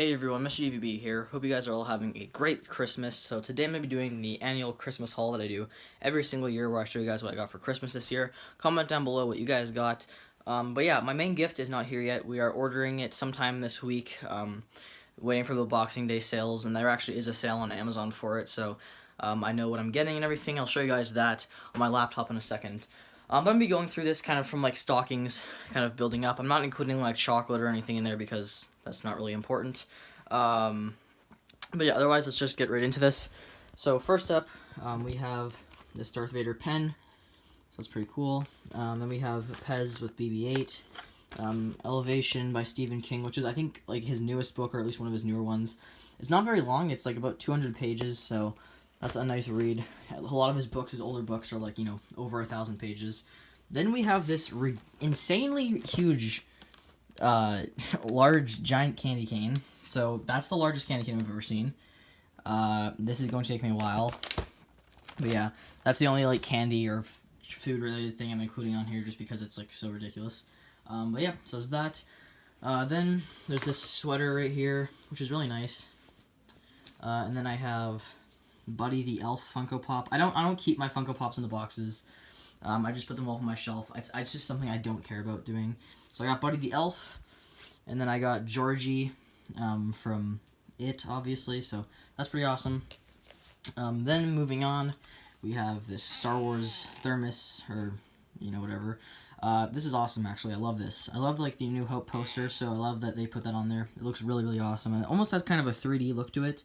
Hey everyone, Mr. DVB here. Hope you guys are all having a great Christmas. So today I'm going to be doing the annual Christmas haul that I do every single year where I show you guys what I got for Christmas this year. Comment down below what you guys got. But yeah, my main gift is not here yet. We are ordering it sometime this week, waiting for the Boxing Day sales, and there actually is a sale on Amazon for it, so I know what I'm getting and everything. I'll show you guys that on my laptop in a second. I'm going to be going through this kind of from like stockings, kind of building up. I'm not including like chocolate or anything in there because that's not really important. But yeah, otherwise let's just get right into this. So first up, we have this Darth Vader pen. So that's pretty cool. Then we have Pez with BB-8. Elevation by Stephen King, which is I think like his newest book, or at least one of his newer ones. It's not very long. It's like about 200 pages, so that's a nice read. A lot of his books, his older books, are like, you know, over 1,000 pages. Then we have this insanely huge, large, giant candy cane. So that's the largest candy cane I've ever seen. This is going to take me a while. But yeah, that's the only like candy or food-related thing I'm including on here just because it's like so ridiculous. But yeah, so there's that. Then there's this sweater right here, which is really nice. And then I have Buddy the Elf Funko Pop. I don't keep my Funko Pops in the boxes. I just put them all on my shelf. It's just something I don't care about doing. So I got Buddy the Elf, and then I got Georgie from It, obviously. So that's pretty awesome. Then moving on, we have this Star Wars thermos, or you know, whatever. This is awesome, actually. I love this. I love like the New Hope poster, so I love that they put that on there. It looks really, really awesome, and it almost has kind of a 3D look to it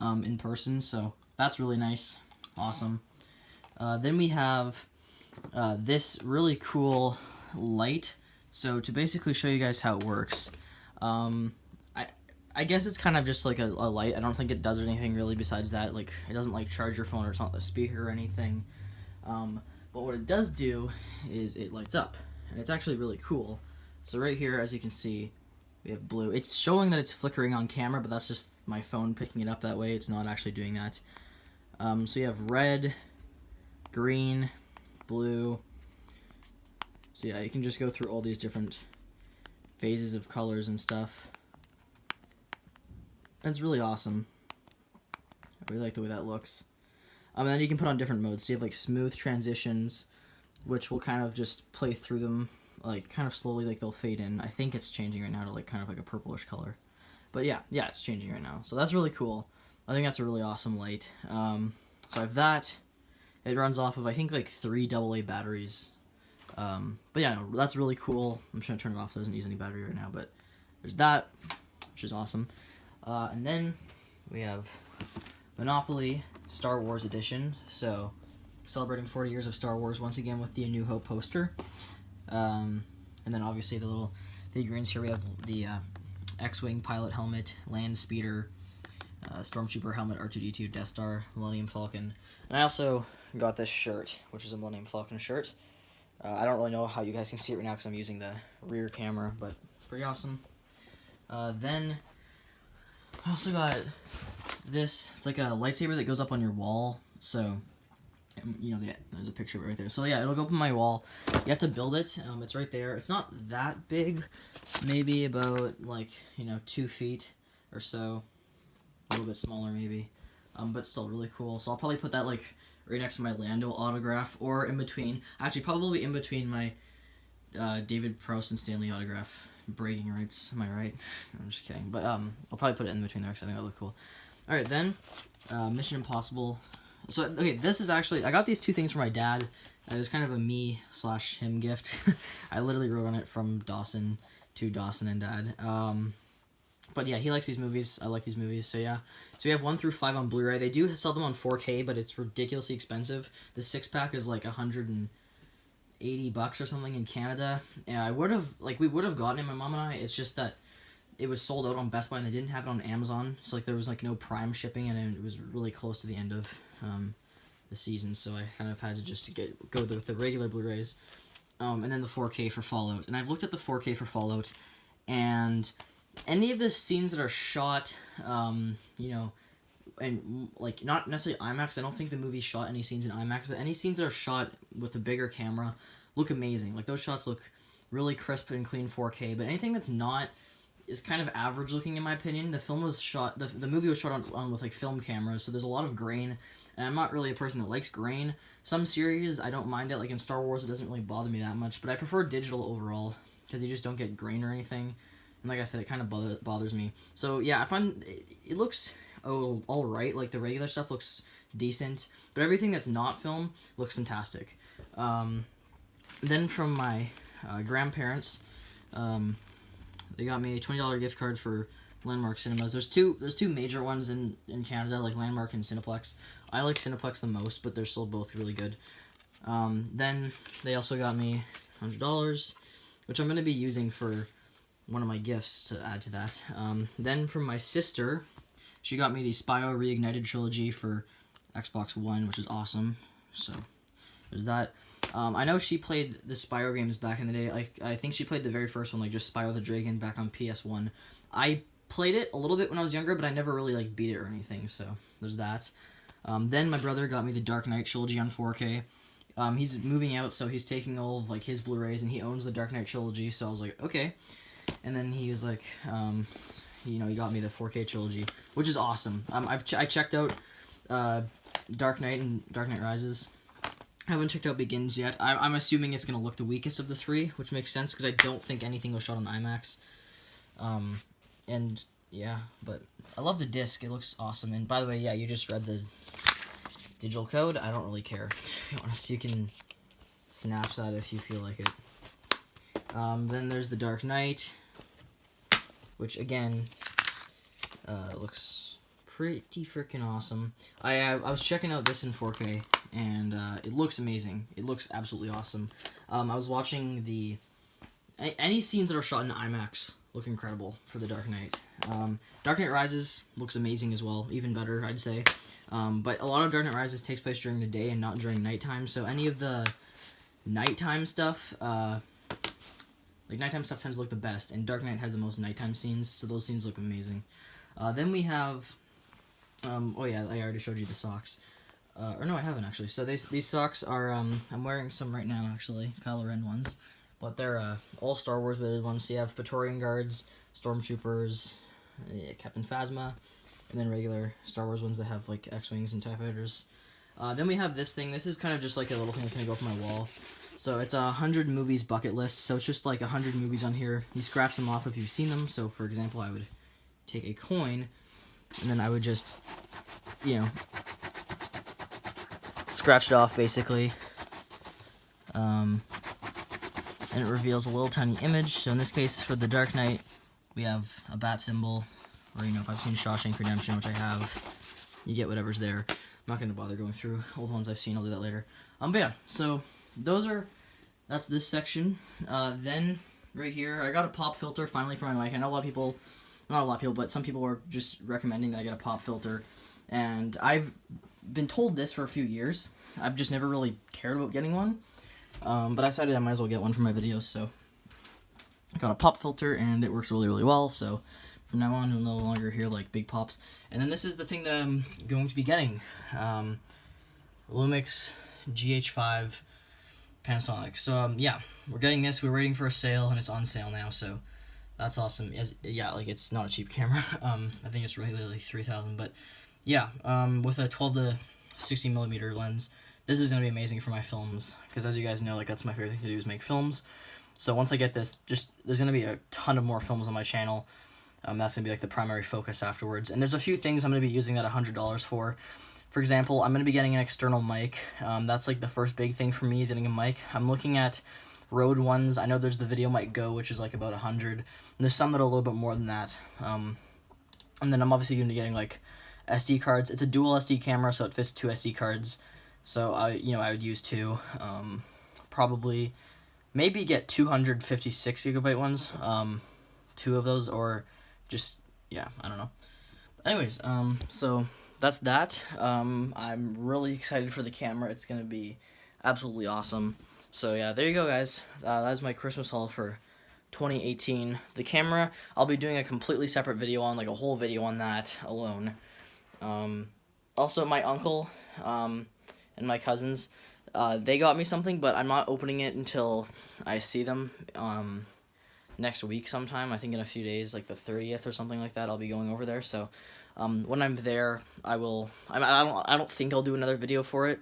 in person. So that's really nice. Awesome. Then we have this really cool light. So to basically show you guys how it works, I guess it's kind of just like a light. I don't think it does anything really besides that. Like, it doesn't like charge your phone, or it's not the speaker or anything. But what it does do is it lights up, and it's actually really cool. So right here, as you can see, we have blue. It's showing that it's flickering on camera, but that's just my phone picking it up that way. It's not actually doing that. So you have red, green, blue. So yeah, you can just go through all these different phases of colors and stuff. That's really awesome. I really like the way that looks. And then you can put on different modes. So you have like smooth transitions, which will kind of just play through them, like kind of slowly, like they'll fade in. I think it's changing right now to like kind of like a purplish color. But yeah, it's changing right now. So that's really cool. I think that's a really awesome light. So I have that. It runs off of, I think, like 3 AA batteries. But yeah, no, that's really cool. I'm just going to turn it off so it doesn't use any battery right now. But there's that, which is awesome. And then we have Monopoly Star Wars Edition. So celebrating 40 years of Star Wars once again with the A New Hope poster. And then obviously the little figurines here. We have the X-Wing pilot helmet, land speeder, Stormtrooper helmet, R2-D2, Death Star, Millennium Falcon. And I also got this shirt, which is a Millennium Falcon shirt. I don't really know how you guys can see it right now because I'm using the rear camera, but pretty awesome. Then I also got this. It's like a lightsaber that goes up on your wall. So, you know, there's a picture of it right there. So yeah, it'll go up on my wall. You have to build it. It's right there. It's not that big. Maybe about like, you know, 2 feet or so. A little bit smaller maybe. But still really cool. So I'll probably put that like right next to my Lando autograph, or in between. Actually, probably in between my David Prowse and Stanley autograph. Bragging rights, am I right? I'm just kidding. But I'll probably put it in between there because I think that look cool. Alright, then Mission Impossible. So okay, this is actually, I got these 2 things for my dad. It was kind of a me/him gift. I literally wrote on it from Dawson to Dawson and Dad. But yeah, he likes these movies. I like these movies, so yeah. So we have 1 through 5 on Blu-ray. They do sell them on 4K, but it's ridiculously expensive. The 6-pack is like $180 or something in Canada. And we would have gotten it, my mom and I. It's just that it was sold out on Best Buy and they didn't have it on Amazon. So like there was like no Prime shipping, and it was really close to the end of the season. So I kind of had to just go with the regular Blu-rays. And then the 4K for Fallout. And I've looked at the 4K for Fallout, and any of the scenes that are shot, you know, and like not necessarily IMAX. I don't think the movie shot any scenes in IMAX, but any scenes that are shot with a bigger camera look amazing. Like those shots look really crisp and clean 4K. But anything that's not is kind of average looking in my opinion. The movie was shot on with like film cameras, so there's a lot of grain, and I'm not really a person that likes grain. Some series I don't mind it, like in Star Wars it doesn't really bother me that much, but I prefer digital overall because you just don't get grain or anything. And like I said, it kind of bothers me. So yeah, I find it looks all right. Like the regular stuff looks decent, but everything that's not film looks fantastic. Then from my grandparents, they got me a $20 gift card for Landmark Cinemas. There's two major ones in Canada, like Landmark and Cineplex. I like Cineplex the most, but they're still both really good. Then they also got me $100, which I'm going to be using for one of my gifts to add to that. Then from my sister, she got me the Spyro Reignited trilogy for Xbox One, which is awesome. So there's that. I know she played the Spyro games back in the day. I think she played the very first one, like just Spyro the Dragon back on PS1. I played it a little bit when I was younger, but I never really like beat it or anything. So there's that. Then my brother got me the Dark Knight trilogy on 4K. He's moving out, so he's taking all of like his Blu-rays, and he owns the Dark Knight trilogy. So I was like, okay. And then he was like, he got me the 4K trilogy, which is awesome. I checked out Dark Knight and Dark Knight Rises. I haven't checked out Begins yet. I'm assuming it's going to look the weakest of the three, which makes sense because I don't think anything was shot on IMAX. And yeah, but I love the disc. It looks awesome. And by the way, yeah, you just read the digital code. I don't really care. To be honest, you can snatch that if you feel like it. Then there's the Dark Knight, which again looks pretty freaking awesome. I was checking out this in 4K, and it looks amazing. It looks absolutely awesome. I was watching any scenes that are shot in IMAX look incredible for the Dark Knight. Dark Knight Rises looks amazing as well, even better, I'd say. But a lot of Dark Knight Rises takes place during the day and not during nighttime, so any of the nighttime stuff, like nighttime stuff tends to look the best, and Dark Knight has the most nighttime scenes, so those scenes look amazing. Then we have, oh yeah, I already showed you the socks. Or no, I haven't actually. So these socks are, I'm wearing some right now actually, Kylo Ren ones. But they're all Star Wars related ones. So you have Praetorian Guards, Stormtroopers, Captain Phasma, and then regular Star Wars ones that have like X-Wings and TIE Fighters. Then we have this thing. This is kind of just like a little thing that's going to go up on my wall. So it's a 100 movies bucket list. So it's just like 100 movies on here. You scratch them off if you've seen them. So for example, I would take a coin, and then I would just, scratch it off basically. And it reveals a little tiny image. So in this case, for the Dark Knight, we have a bat symbol, or if I've seen Shawshank Redemption, which I have, you get whatever's there. I'm not going to bother going through all the ones I've seen. I'll do that later. But yeah, so that's this section. Then right here, I got a pop filter finally for my mic. I know not a lot of people, but some people were just recommending that I get a pop filter, and I've been told this for a few years. I've just never really cared about getting one. But I decided I might as well get one for my videos, so I got a pop filter, and it works really, really well, so from now on, you'll no longer hear, like, big pops. And then this is the thing that I'm going to be getting. Lumix GH5 Panasonic. So, yeah, we're getting this. We're waiting for a sale, and it's on sale now, so that's awesome. Yeah, like, it's not a cheap camera. I think it's regularly $3,000, but yeah, with a 12 to 60 millimeter lens, this is going to be amazing for my films, because as you guys know, like, that's my favorite thing to do is make films. So once I get this, there's going to be a ton of more films on my channel. That's going to be, like, the primary focus afterwards. And there's a few things I'm going to be using that $100 for. For example, I'm going to be getting an external mic. That's, like, the first big thing for me is getting a mic. I'm looking at Rode ones. I know there's the VideoMic Go, which is, like, about $100. And there's some that are a little bit more than that. And then I'm obviously going to be getting, like, SD cards. It's a dual SD camera, so it fits 2 SD cards. So I would use 2. Probably, maybe get 256 gigabyte ones. 2 of those, or just, yeah, I don't know. But anyways, so that's that. I'm really excited for the camera. It's gonna be absolutely awesome. So yeah, there you go, guys. That's my Christmas haul for 2018. The camera, I'll be doing a completely separate video on, like a whole video on that alone. Also, my uncle, and my cousins, they got me something, but I'm not opening it until I see them next week sometime. I think in a few days, like the 30th or something like that, I'll be going over there. So when I'm there, I don't think I'll do another video for it,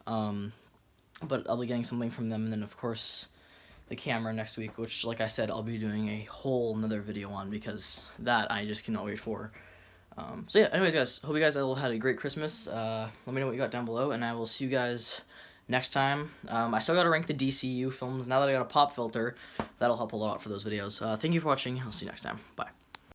but I'll be getting something from them, and then of course the camera next week, which, like I said, I'll be doing a whole another video on, because that I just cannot wait for. So yeah, anyways, guys, hope you guys all had a great Christmas. Let me know what you got down below, and I will see you guys next time. I still got to rank the DCU films. Now that I got a pop filter, that'll help a lot for those videos. Thank you for watching. I'll see you next time. Bye.